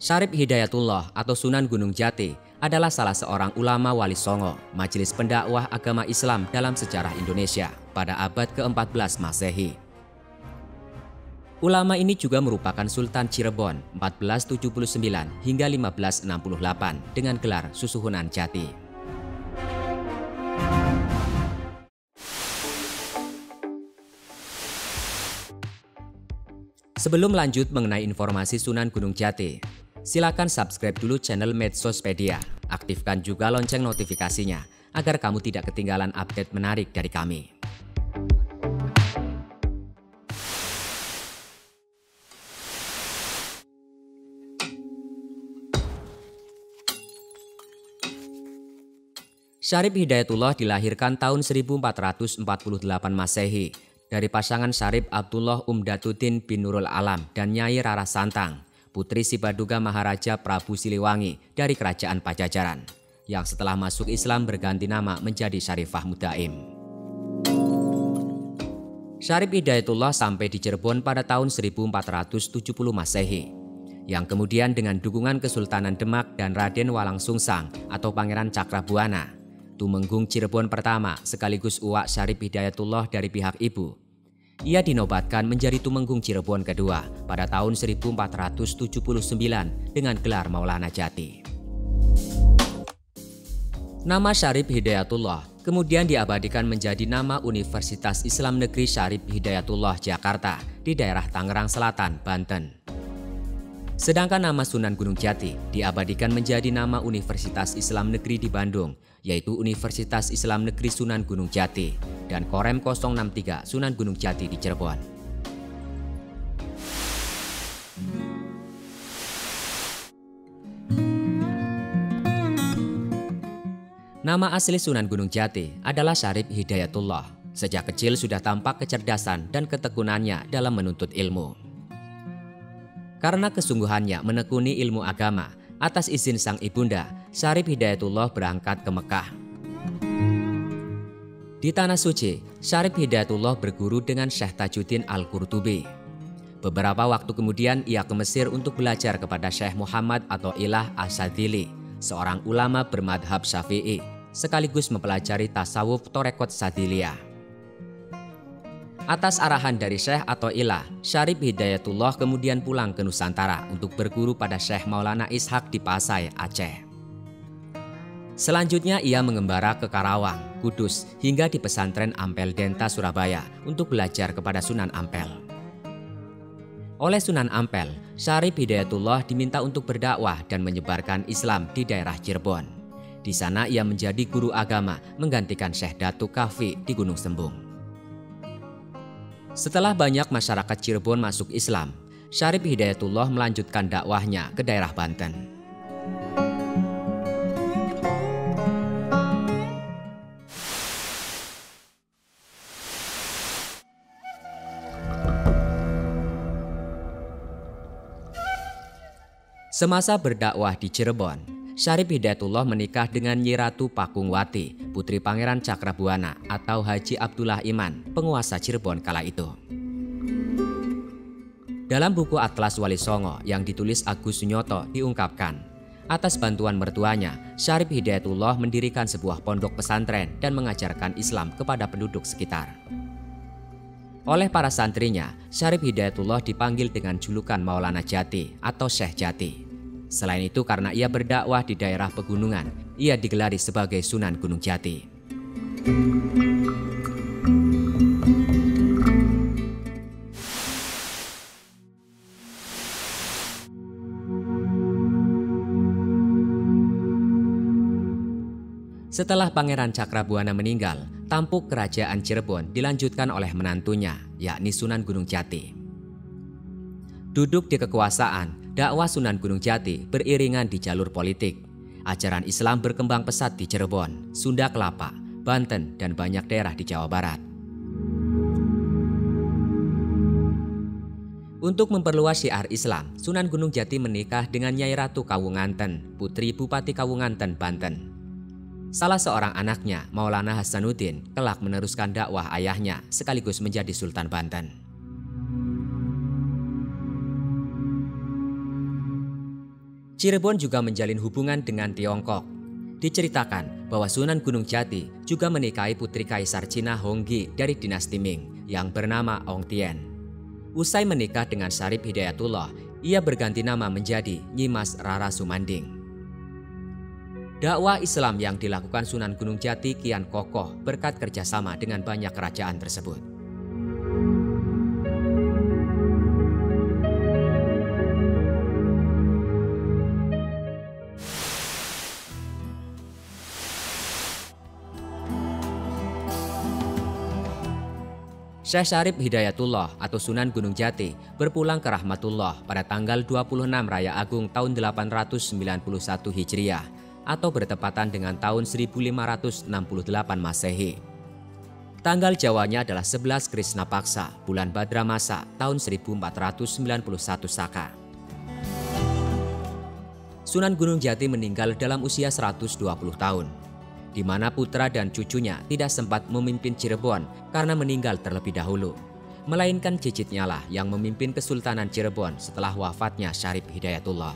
Syarif Hidayatullah atau Sunan Gunung Jati adalah salah seorang ulama Wali Songo, majelis pendakwah agama Islam dalam sejarah Indonesia pada abad ke-14 Masehi. Ulama ini juga merupakan Sultan Cirebon 1479 hingga 1568 dengan gelar Susuhunan Jati. Sebelum lanjut mengenai informasi Sunan Gunung Jati, silakan subscribe dulu channel Medsospedia. Aktifkan juga lonceng notifikasinya agar kamu tidak ketinggalan update menarik dari kami. Syarif Hidayatullah dilahirkan tahun 1448 Masehi dari pasangan Syarif Abdullah Umdatuddin bin Nurul Alam dan Nyai Rara Santang, putri Sibaduga Maharaja Prabu Siliwangi dari Kerajaan Pajajaran, yang setelah masuk Islam berganti nama menjadi Syarifah Mudaim. Syarif Hidayatullah sampai di Cirebon pada tahun 1470 Masehi, yang kemudian dengan dukungan Kesultanan Demak dan Raden Walang Sungsang atau Pangeran Cakrabuana, Tumenggung Cirebon pertama sekaligus uwak Syarif Hidayatullah dari pihak ibu, ia dinobatkan menjadi Tumenggung Cirebon kedua pada tahun 1479 dengan gelar Maulana Jati. Nama Syarif Hidayatullah kemudian diabadikan menjadi nama Universitas Islam Negeri Syarif Hidayatullah Jakarta di daerah Tangerang Selatan, Banten. Sedangkan nama Sunan Gunung Jati diabadikan menjadi nama Universitas Islam Negeri di Bandung, yaitu Universitas Islam Negeri Sunan Gunung Jati, dan Korem 063 Sunan Gunung Jati di Cirebon. Nama asli Sunan Gunung Jati adalah Syarif Hidayatullah. Sejak kecil sudah tampak kecerdasan dan ketekunannya dalam menuntut ilmu. Karena kesungguhannya menekuni ilmu agama, atas izin sang ibunda, Syarif Hidayatullah berangkat ke Mekah. Di Tanah Suci, Syarif Hidayatullah berguru dengan Syekh Tajuddin Al-Qurtubi. Beberapa waktu kemudian ia ke Mesir untuk belajar kepada Syekh Muhammad atau Ilah As-Sadili, seorang ulama bermadhab Syafi'i, sekaligus mempelajari tasawuf Torekot Sadiliyah. Atas arahan dari Syekh atau Ilah, Syarif Hidayatullah kemudian pulang ke Nusantara untuk berguru pada Syekh Maulana Ishaq di Pasai, Aceh. Selanjutnya ia mengembara ke Karawang, Kudus, hingga di pesantren Ampel Denta, Surabaya untuk belajar kepada Sunan Ampel. Oleh Sunan Ampel, Syarif Hidayatullah diminta untuk berdakwah dan menyebarkan Islam di daerah Cirebon. Di sana ia menjadi guru agama menggantikan Syekh Datuk Kahfi di Gunung Sembung. Setelah banyak masyarakat Cirebon masuk Islam, Syarif Hidayatullah melanjutkan dakwahnya ke daerah Banten. Semasa berdakwah di Cirebon, Syarif Hidayatullah menikah dengan Nyi Ratu Pakungwati, putri Pangeran Cakrabuana atau Haji Abdullah Iman, penguasa Cirebon kala itu. Dalam buku Atlas Wali Songo yang ditulis Agus Sunyoto diungkapkan, atas bantuan mertuanya, Syarif Hidayatullah mendirikan sebuah pondok pesantren dan mengajarkan Islam kepada penduduk sekitar. Oleh para santrinya, Syarif Hidayatullah dipanggil dengan julukan Maulana Jati atau Syekh Jati. Selain itu, karena ia berdakwah di daerah pegunungan, ia digelari sebagai Sunan Gunung Jati. Setelah Pangeran Cakrabuana meninggal, tampuk kerajaan Cirebon dilanjutkan oleh menantunya, yakni Sunan Gunung Jati. Duduk di kekuasaan, dakwah Sunan Gunung Jati beriringan di jalur politik. Ajaran Islam berkembang pesat di Cirebon, Sunda Kelapa, Banten, dan banyak daerah di Jawa Barat. Untuk memperluas syiar Islam, Sunan Gunung Jati menikah dengan Nyai Ratu Kawunganten, putri Bupati Kawunganten, Banten. Salah seorang anaknya, Maulana Hasanuddin, kelak meneruskan dakwah ayahnya sekaligus menjadi Sultan Banten. Cirebon juga menjalin hubungan dengan Tiongkok. Diceritakan bahwa Sunan Gunung Jati juga menikahi putri Kaisar Cina Honggi dari dinasti Ming yang bernama Ong Tien. Usai menikah dengan Syarif Hidayatullah, ia berganti nama menjadi Nyimas Rara Sumanding. Dakwah Islam yang dilakukan Sunan Gunung Jati kian kokoh berkat kerjasama dengan banyak kerajaan tersebut. Syekh Syarif Hidayatullah atau Sunan Gunung Jati berpulang ke rahmatullah pada tanggal 26 Raya Agung tahun 891 Hijriah atau bertepatan dengan tahun 1568 Masehi. Tanggal Jawanya adalah 11 Krisna Paksa, bulan Badra Masa, tahun 1491 Saka. Sunan Gunung Jati meninggal dalam usia 120 tahun. Di mana putra dan cucunya tidak sempat memimpin Cirebon karena meninggal terlebih dahulu. Melainkan cicitnya lah yang memimpin Kesultanan Cirebon setelah wafatnya Syarif Hidayatullah.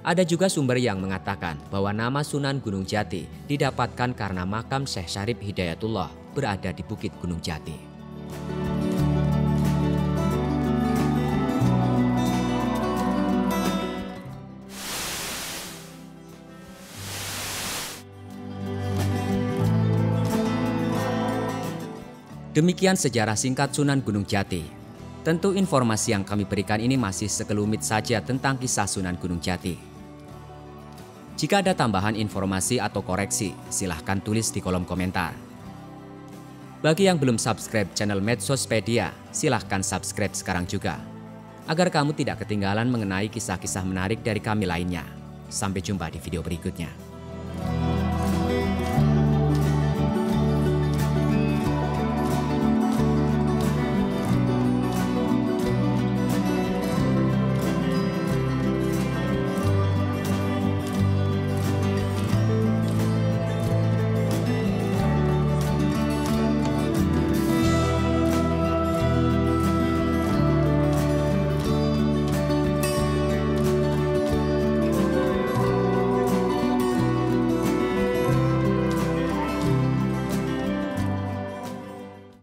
Ada juga sumber yang mengatakan bahwa nama Sunan Gunung Jati didapatkan karena makam Syekh Syarif Hidayatullah berada di Bukit Gunung Jati. Demikian sejarah singkat Sunan Gunung Jati. Tentu informasi yang kami berikan ini masih sekelumit saja tentang kisah Sunan Gunung Jati. Jika ada tambahan informasi atau koreksi, silahkan tulis di kolom komentar. Bagi yang belum subscribe channel Medsospedia, silahkan subscribe sekarang juga, agar kamu tidak ketinggalan mengenai kisah-kisah menarik dari kami lainnya. Sampai jumpa di video berikutnya.